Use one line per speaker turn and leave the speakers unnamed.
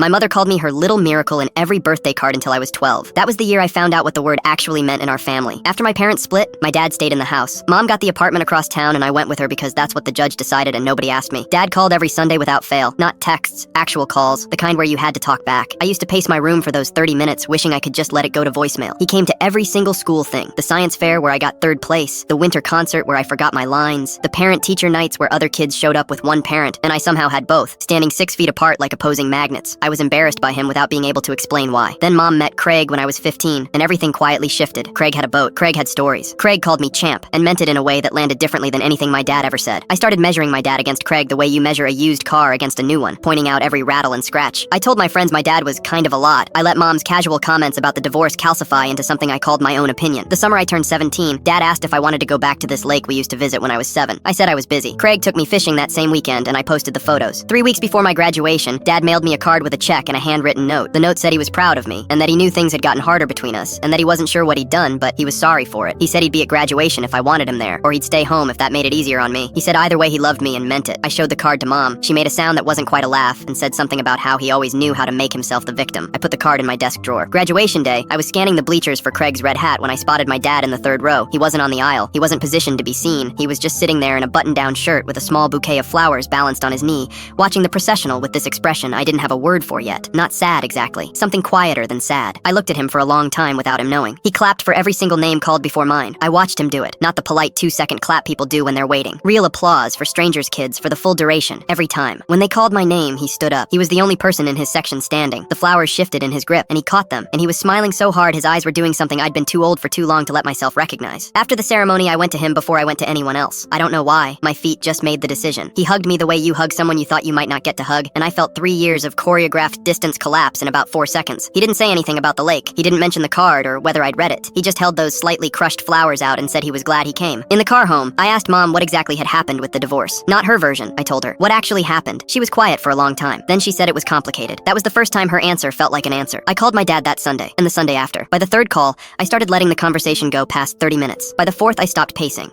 My mother called me her little miracle in every birthday card until I was 12. That was the year I found out what the word actually meant in our family. After my parents split, my dad stayed in the house. Mom got the apartment across town and I went with her because that's what the judge decided and nobody asked me. Dad called every Sunday without fail. Not texts, actual calls, the kind where you had to talk back. I used to pace my room for those 30 minutes, wishing I could just let it go to voicemail. He came to every single school thing. The science fair where I got 3rd place, the winter concert where I forgot my lines, the parent-teacher nights where other kids showed up with one parent, and I somehow had both, standing 6 feet apart like opposing magnets. I was embarrassed by him without being able to explain why. Then Mom met Craig when I was 15, and everything quietly shifted. Craig had a boat. Craig had stories. Craig called me champ, and meant it in a way that landed differently than anything my dad ever said. I started measuring my dad against Craig the way you measure a used car against a new one, pointing out every rattle and scratch. I told my friends my dad was kind of a lot. I let Mom's casual comments about the divorce calcify into something I called my own opinion. The summer I turned 17, Dad asked if I wanted to go back to this lake we used to visit when I was 7. I said I was busy. Craig took me fishing that same weekend, and I posted the photos. 3 weeks before my graduation, Dad mailed me a card with a check and a handwritten note. The note said he was proud of me, and that he knew things had gotten harder between us, and that he wasn't sure what he'd done, but he was sorry for it. He said he'd be at graduation if I wanted him there, or he'd stay home if that made it easier on me. He said either way he loved me and meant it. I showed the card to Mom. She made a sound that wasn't quite a laugh, and said something about how he always knew how to make himself the victim. I put the card in my desk drawer. Graduation day, I was scanning the bleachers for Craig's red hat when I spotted my dad in the 3rd row. He wasn't on the aisle. He wasn't positioned to be seen. He was just sitting there in a button-down shirt with a small bouquet of flowers balanced on his knee, watching the processional with this expression I didn't have a word for yet. Not sad, exactly. Something quieter than sad. I looked at him for a long time without him knowing. He clapped for every single name called before mine. I watched him do it. Not the polite 2-second clap people do when they're waiting. Real applause for strangers' kids for the full duration, every time. When they called my name, he stood up. He was the only person in his section standing. The flowers shifted in his grip, and he caught them, and he was smiling so hard his eyes were doing something I'd been too old for too long to let myself recognize. After the ceremony, I went to him before I went to anyone else. I don't know why. My feet just made the decision. He hugged me the way you hug someone you thought you might not get to hug, and I felt 3 years of choreographed distance collapse in about 4 seconds. He didn't say anything about the lake. He didn't mention the card or whether I'd read it. He just held those slightly crushed flowers out and said he was glad he came. In the car home, I asked Mom what exactly had happened with the divorce. Not her version, I told her. What actually happened? She was quiet for a long time. Then she said it was complicated. That was the first time her answer felt like an answer. I called my dad that Sunday, and the Sunday after. By the 3rd call, I started letting the conversation go past 30 minutes. By the 4th, I stopped pacing.